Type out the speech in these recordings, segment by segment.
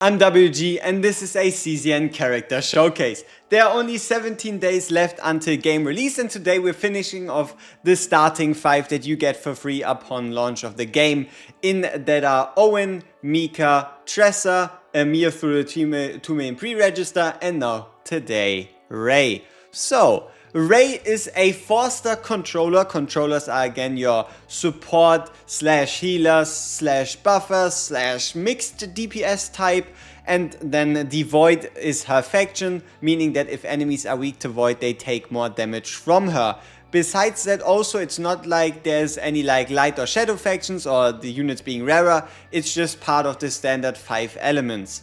I'm WG and this is a CZN character showcase. There are only 17 days left until game release, and today we're finishing off the starting 5 that you get for free upon launch of the game. In that are Owen, Mika, Tressa, Amir through the 2 million pre-register, and now today REI. So REI is a 4-star controller. Controllers are again your support slash healers slash buffers slash mixed DPS type, and then the Void is her faction, meaning that if enemies are weak to Void they take more damage from her. Besides that, also it's not like there's any like light or shadow factions or the units being rarer, it's just part of the standard 5 elements.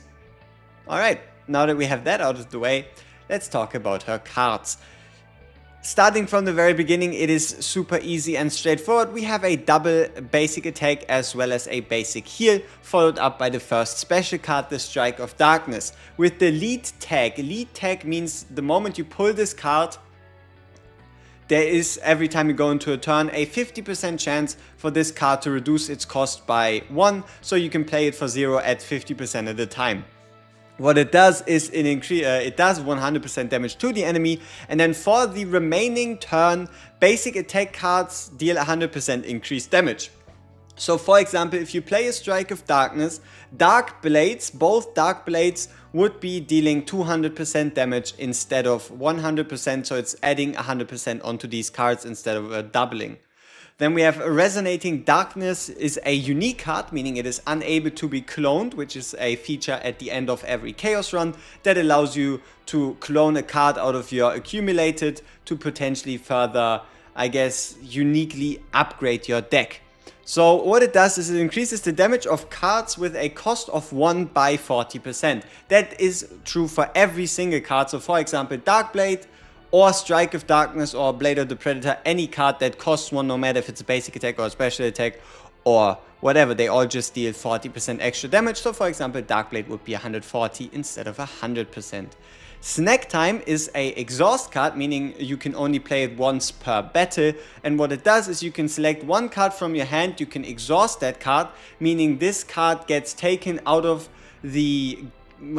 Alright, now that we have that out of the way, let's talk about her cards. Starting from the very beginning, it is super easy and straightforward. We have a double basic attack as well as a basic heal, followed up by the first special card, the Strike of Darkness. With the lead tag means the moment you pull this card, there is, every time you go into a turn, a 50% chance for this card to reduce its cost by 1, so you can play it for 0 at 50% of the time. What it does is it does 100% damage to the enemy, and then for the remaining turn, basic attack cards deal 100% increased damage. So for example, if you play a Strike of Darkness, Dark Blades, both Dark Blades would be dealing 200% damage instead of 100%, so it's adding 100% onto these cards instead of doubling. Then we have Resonating Darkness is a unique card, meaning it is unable to be cloned, which is a feature at the end of every Chaos run that allows you to clone a card out of your accumulated to potentially further, I guess, uniquely upgrade your deck. So what it does is it increases the damage of cards with a cost of 1 by 40%. That is true for every single card. So for example, Darkblade, or Strike of Darkness, or Blade of the Predator, any card that costs 1, no matter if it's a basic attack or a special attack or whatever, they all just deal 40% extra damage. So for example, Darkblade would be 140 instead of 100%. Snack Time is a exhaust card, meaning you can only play it once per battle, and what it does is you can select one card from your hand, you can exhaust that card, meaning this card gets taken out of the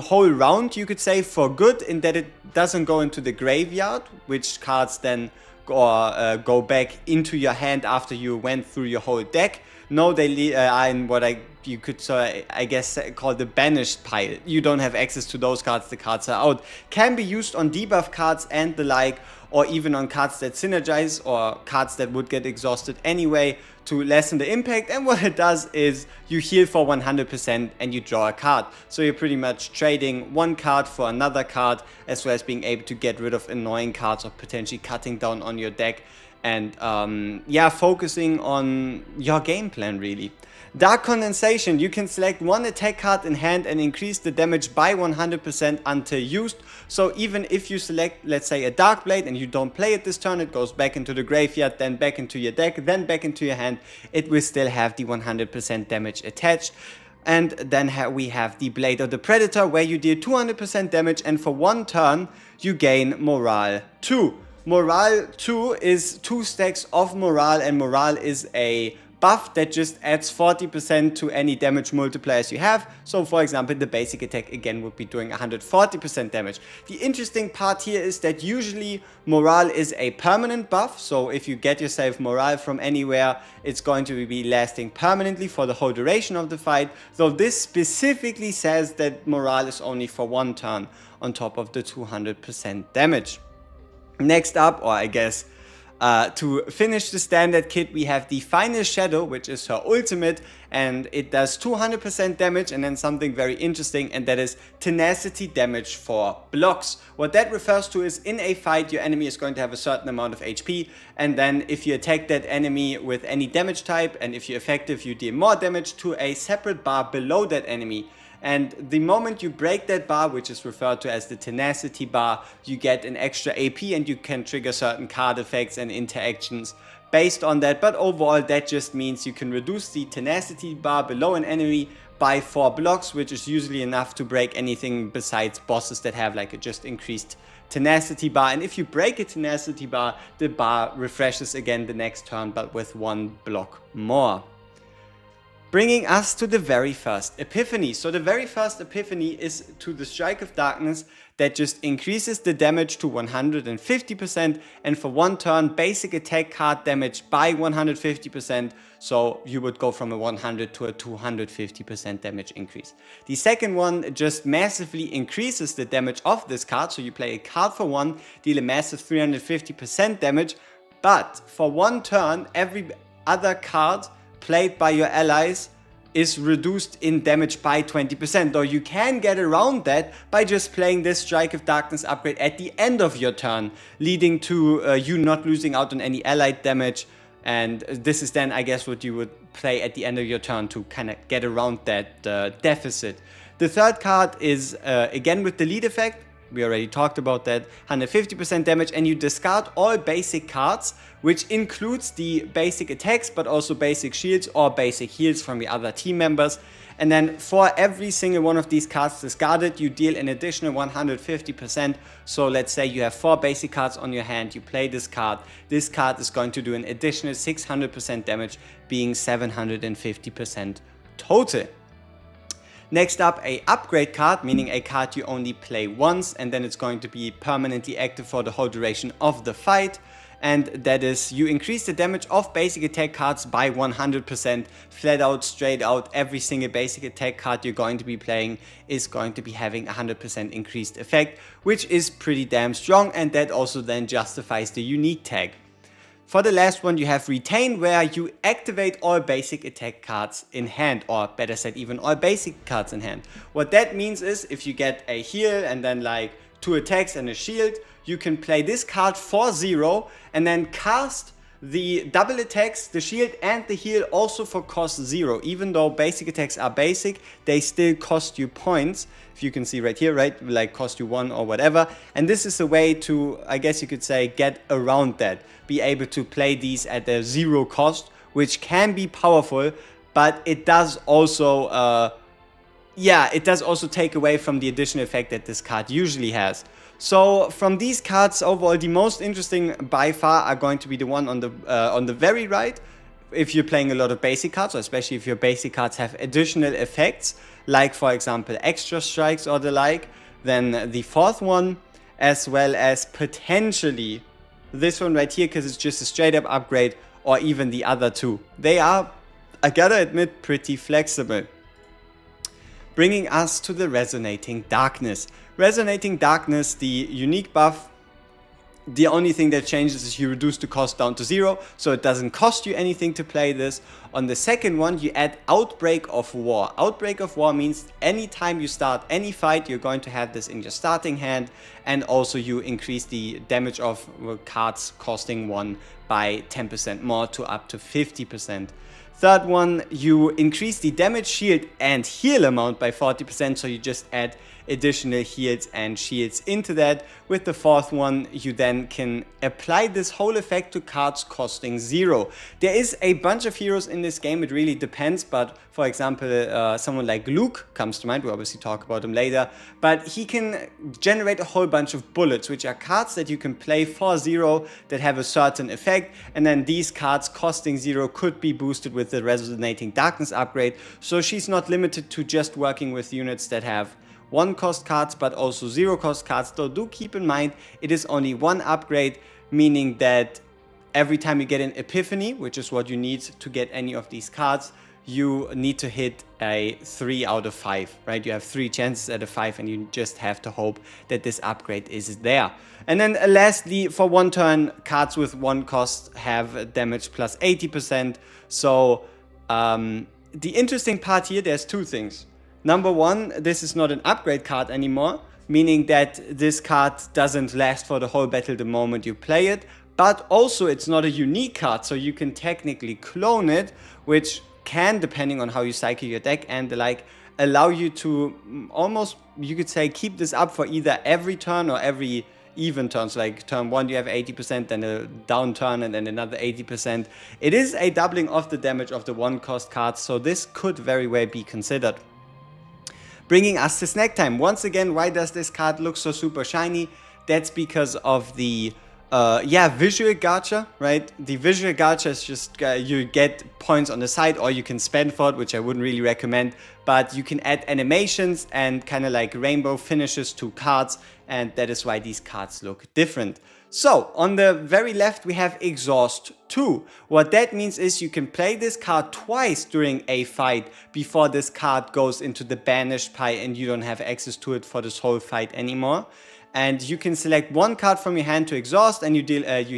whole round, you could say, for good, in that it doesn't go into the graveyard, which cards then go back into your hand after you went through your whole deck. No, they are in what you could I guess call the banished pile. You don't have access to those cards, the cards are out. Can be used on debuff cards and the like, or even on cards that synergize or cards that would get exhausted anyway to lessen the impact. And what it does is you heal for 100% and you draw a card. So you're pretty much trading one card for another card, as well as being able to get rid of annoying cards or potentially cutting down on your deck and yeah, focusing on your game plan really. Dark Condensation, you can select one attack card in hand and increase the damage by 100% until used. So even if you select, let's say, a Dark Blade and you don't play it this turn, it goes back into the graveyard, then back into your deck, then back into your hand, it will still have the 100% damage attached. And then we have the Blade of the Predator, where you deal 200% damage, and for one turn you gain Morale 2. Morale 2 is 2 stacks of Morale, and Morale is a buff that just adds 40% to any damage multipliers you have. So for example, the basic attack again would be doing 140% damage. The interesting part here is that usually Morale is a permanent buff, so if you get yourself Morale from anywhere, it's going to be lasting permanently for the whole duration of the fight, though this specifically says that Morale is only for one turn on top of the 200% damage. Next up, or I guess to finish the standard kit, we have the Final Shadow, which is her ultimate, and it does 200% damage, and then something very interesting, and that is tenacity damage for blocks. What that refers to is, in a fight, your enemy is going to have a certain amount of HP, and then if you attack that enemy with any damage type, and if you're effective, you deal more damage to a separate bar below that enemy. And the moment you break that bar, which is referred to as the tenacity bar, you get an extra AP and you can trigger certain card effects and interactions based on that. But overall, that just means you can reduce the tenacity bar below an enemy by 4 blocks, which is usually enough to break anything besides bosses that have like a just increased tenacity bar. And if you break a tenacity bar, the bar refreshes again the next turn, but with 1 block more. Bringing us to the very first Epiphany. So the very first Epiphany is to the Strike of Darkness that just increases the damage to 150%, and for one turn basic attack card damage by 150%, so you would go from a 100 to a 250% damage increase. The second one just massively increases the damage of this card, so you play a card for one, deal a massive 350% damage, but for one turn every other card played by your allies is reduced in damage by 20%, though you can get around that by just playing this Strike of Darkness upgrade at the end of your turn, leading to you not losing out on any allied damage, and this is then I guess what you would play at the end of your turn to kind of get around that deficit. The third card is again with the lead effect. We already talked about that, 150% damage, and you discard all basic cards, which includes the basic attacks, but also basic shields or basic heals from the other team members. And then for every single one of these cards discarded, you deal an additional 150%. So let's say you have 4 basic cards on your hand, you play this card is going to do an additional 600% damage, being 750% total. Next up, a upgrade card, meaning a card you only play once and then it's going to be permanently active for the whole duration of the fight. And that is, you increase the damage of basic attack cards by 100%, flat out, straight out. Every single basic attack card you're going to be playing is going to be having 100% increased effect, which is pretty damn strong, and that also then justifies the unique tag. For the last one, you have Retain, where you activate all basic attack cards in hand, or better said, even all basic cards in hand. What that means is, if you get a heal and then like 2 attacks and a shield, you can play this card for 0 and then cast the double attacks, the shield and the heal also for cost 0. Even though basic attacks are basic, they still cost you points. If you can see right here, right, like cost you 1 or whatever. And this is a way to, I guess you could say, get around that. Be able to play these at a 0 cost, which can be powerful, but it does also, it does also take away from the additional effect that this card usually has. So from these cards overall, the most interesting by far are going to be the one on the very right. If you're playing a lot of basic cards, or especially if your basic cards have additional effects, like for example extra strikes or the like, then the fourth one, as well as potentially this one right here, because it's just a straight up upgrade, or even the other two. They are, I gotta admit, pretty flexible. Bringing us to the Resonating Darkness. Resonating Darkness, the unique buff, the only thing that changes is you reduce the cost down to 0, so it doesn't cost you anything to play this. On the second one, you add Outbreak of War. Outbreak of War means anytime you start any fight, you're going to have this in your starting hand, and also you increase the damage of cards costing 1 by 10% more to up to 50%. Third one, you increase the damage, shield and heal amount by 40%, so you just add additional heals and shields into that. With the fourth one, you then can apply this whole effect to cards costing 0. There is a bunch of heroes in this game, it really depends, but for example, someone like Luke comes to mind, we'll obviously talk about him later, but he can generate a whole bunch of bullets, which are cards that you can play for 0 that have a certain effect, and then these cards costing 0 could be boosted with the Resonating Darkness upgrade, so she's not limited to just working with units that have 1 cost cards, but also 0 cost cards, though do keep in mind it is only 1 upgrade, meaning that every time you get an Epiphany, which is what you need to get any of these cards, you need to hit a 3 out of 5, right? You have 3 chances at a 5 and you just have to hope that this upgrade is there. And then lastly, for 1 turn, cards with 1 cost have damage plus 80%. So the interesting part here, there's 2 things. Number 1, this is not an upgrade card anymore, meaning that this card doesn't last for the whole battle the moment you play it, but also it's not a unique card, so you can technically clone it, which can, depending on how you cycle your deck and the like, allow you to almost, you could say, keep this up for either every turn or every even turns. Like turn 1 you have 80%, then a down turn, and then another 80%. It is a doubling of the damage of the 1 cost cards, so this could very well be considered. Bringing us to Snack Time. Once again, why does this card look so super shiny? That's because of the Yeah, visual gacha, right? The visual gacha is just you get points on the side, or you can spend for it, which I wouldn't really recommend. But you can add animations and kind of like rainbow finishes to cards, and that is why these cards look different. So on the very left we have Exhaust 2. What that means is you can play this card twice during a fight before this card goes into the banished pile and you don't have access to it for this whole fight anymore. And you can select one card from your hand to exhaust, and you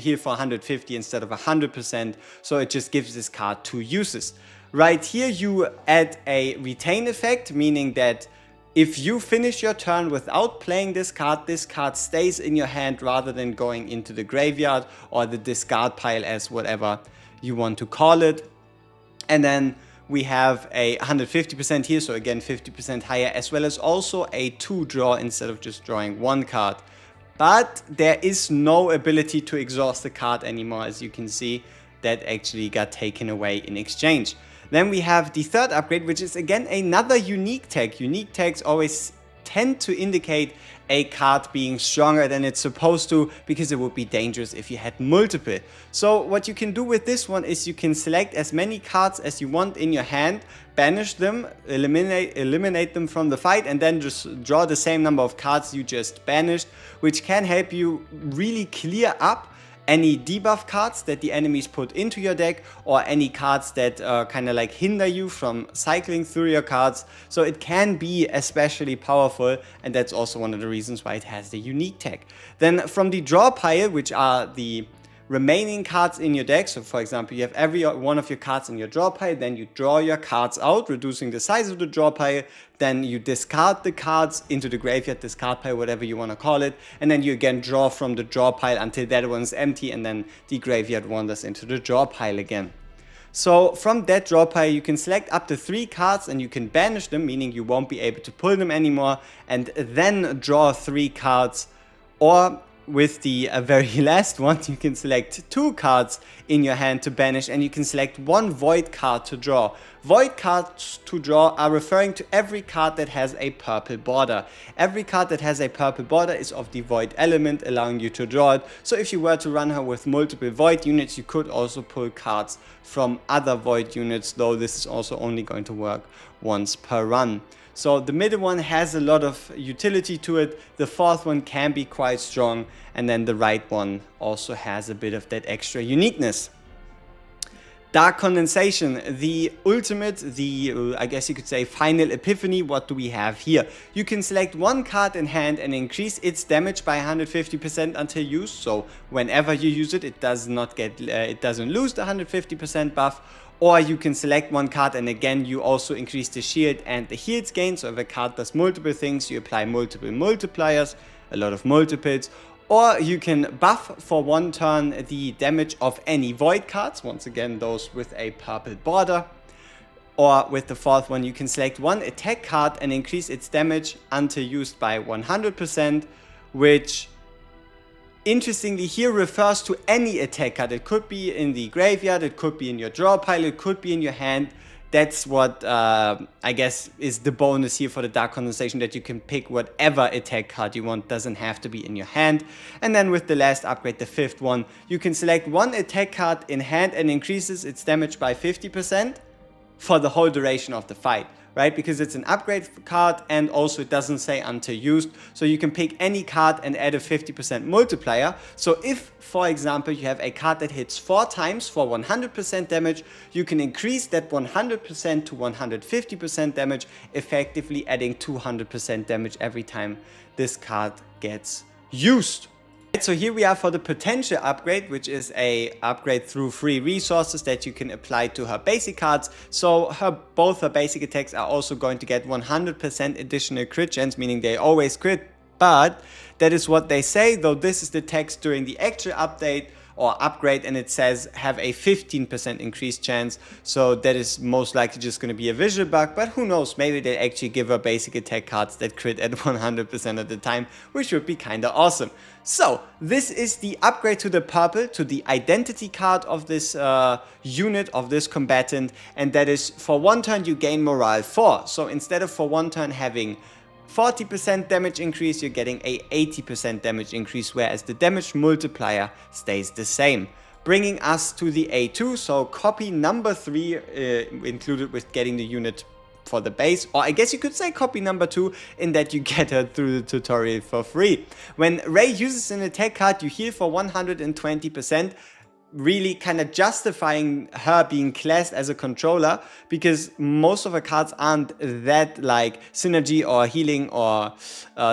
heal for 150 instead of 100%, so it just gives this card 2 uses. Right here you add a retain effect, meaning that if you finish your turn without playing this card stays in your hand rather than going into the graveyard or the discard pile, as whatever you want to call it. And then we have a 150% here, so again 50% higher, as well as also a 2 draw instead of just drawing 1 card. But there is no ability to exhaust the card anymore, as you can see. That actually got taken away in exchange. Then we have the third upgrade, which is again another unique tag. Unique tags always tend to indicate a card being stronger than it's supposed to, because it would be dangerous if you had multiple. So what you can do with this one is you can select as many cards as you want in your hand, banish them, eliminate them from the fight, and then just draw the same number of cards you just banished, which can help you really clear up any debuff cards that the enemies put into your deck, or any cards that kind of like hinder you from cycling through your cards. So it can be especially powerful, and that's also one of the reasons why it has the unique tag. Then from the draw pile, which are the remaining cards in your deck, so for example you have every one of your cards in your draw pile, then you draw your cards out, reducing the size of the draw pile, then you discard the cards into the graveyard, discard pile, whatever you want to call it, and then you again draw from the draw pile until that one's empty, and then the graveyard wanders into the draw pile again. So from that draw pile you can select up to 3 cards and you can banish them, meaning you won't be able to pull them anymore, and then draw 3 cards. Or with the very last one, you can select 2 cards in your hand to banish, and you can select 1 void card to draw. Void cards to draw are referring to every card that has a purple border. Every card that has a purple border is of the void element, allowing you to draw it. So if you were to run her with multiple void units, you could also pull cards from other void units, though this is also only going to work once per run. So the middle one has a lot of utility to it, the fourth one can be quite strong, and then the right one also has a bit of that extra uniqueness. Dark Condensation, the ultimate, I guess you could say final epiphany. What do we have here? You can select 1 card in hand and increase its damage by 150% until used. So whenever you use it, it doesn't lose the 150% buff. Or you can select 1 card and again you also increase the shield and the heals gain. So if a card does multiple things, you apply multiple multipliers, a lot of multiples. Or you can buff for 1 turn the damage of any void cards, once again those with a purple border. Or with the fourth one, you can select 1 attack card and increase its damage until used by 100%, which interestingly here refers to any attack card. It could be in the graveyard, it could be in your draw pile, it could be in your hand. That's what I guess is the bonus here for the Dark Condensation, that you can pick whatever attack card you want, doesn't have to be in your hand. And then with the last upgrade, the 5th one, you can select 1 attack card in hand and increases its damage by 50% for the whole duration of the fight. Right, because it's an upgrade card and also it doesn't say until used, so you can pick any card and add a 50% multiplier. So if, for example, you have a card that hits 4 times for 100% damage, you can increase that 100% to 150% damage, effectively adding 200% damage every time this card gets used. So here we are for the potential upgrade, which is a upgrade through free resources that you can apply to her basic cards. So both her basic attacks are also going to get 100% additional crit chance, meaning they always crit, but that is what they say, though this is the text during the actual update or upgrade, and it says have a 15% increased chance. So that is most likely just going to be a visual bug, but who knows, maybe they actually give her basic attack cards that crit at 100% of the time, which would be kind of awesome. So this is the upgrade to the purple, to the identity card of this unit, of this combatant, and that is for 1 turn you gain morale 4. So instead of for 1 turn having 40% damage increase, you're getting a 80% damage increase, whereas the damage multiplier stays the same. Bringing us to the A2, so copy number 3 included with getting the unit for the base, or I guess you could say copy number 2 in that you get her through the tutorial for free. When REI uses an attack card, you heal for 120%, really kind of justifying her being classed as a controller, because most of her cards aren't that like synergy or healing or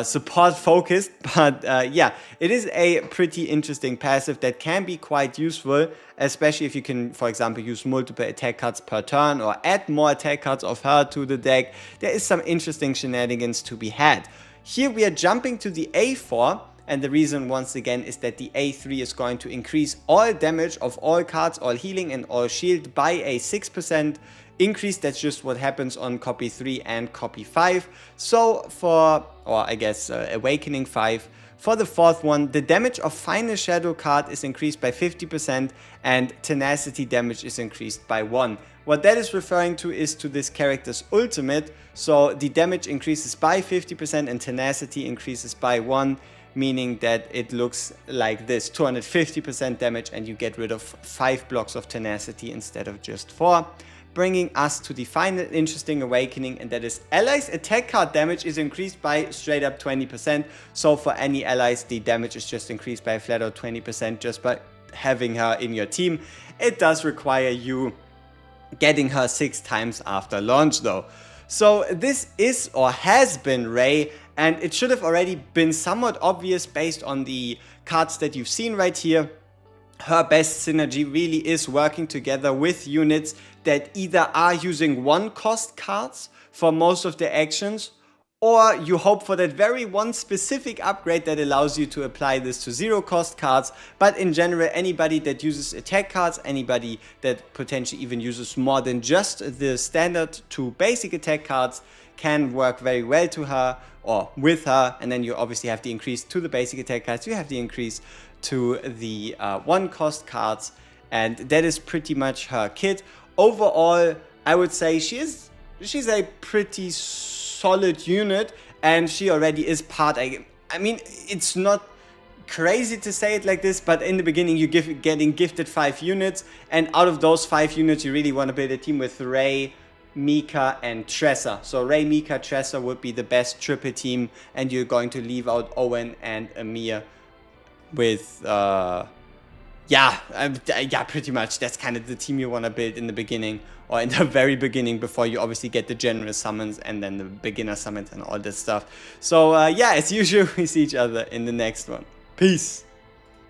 support focused. But yeah, it is a pretty interesting passive that can be quite useful, especially if you can, for example, use multiple attack cards per turn or add more attack cards of her to the deck. There is some interesting shenanigans to be had. Here we are jumping to the A4. And the reason, once again, is that the A3 is going to increase all damage of all cards, all healing and all shield by a 6% increase. That's just what happens on copy 3 and copy 5. So for, or I guess Awakening 5, for the fourth one, the damage of Final Shadow card is increased by 50% and Tenacity damage is increased by 1. What that is referring to is to this character's ultimate. So the damage increases by 50% and Tenacity increases by 1. Meaning that it looks like this, 250% damage, and you get rid of 5 blocks of Tenacity instead of just 4. Bringing us to the final interesting awakening, and that is allies' attack card damage is increased by straight up 20%. So for any allies, the damage is just increased by a flat out 20% just by having her in your team. It does require you getting her 6 times after launch though. So this is or has been REI, and it should have already been somewhat obvious based on the cards that you've seen right here. Her best synergy really is working together with units that either are using 1-cost cards for most of their actions, or you hope for that very one specific upgrade that allows you to apply this to 0-cost cards. But in general, anybody that uses attack cards, anybody that potentially even uses more than just the standard to basic attack cards can work very well to her or with her. And then you obviously have the increase to the basic attack cards, you have the increase to the 1-cost cards, and that is pretty much her kit. Overall, I would say she's a pretty solid unit, and she already is part. I mean, it's not crazy to say it like this, but in the beginning you're getting gifted 5 units, and out of those 5 units you really want to build a team with REI, Mika and Tressa. So REI, Mika, Tressa would be the best triple team, and you're going to leave out Owen and Amir with yeah, pretty much that's kind of the team you want to build in the beginning, or in the very beginning, before you obviously get the general summons and then the beginner summons and all this stuff. So yeah, as usual, we see each other in the next one. Peace.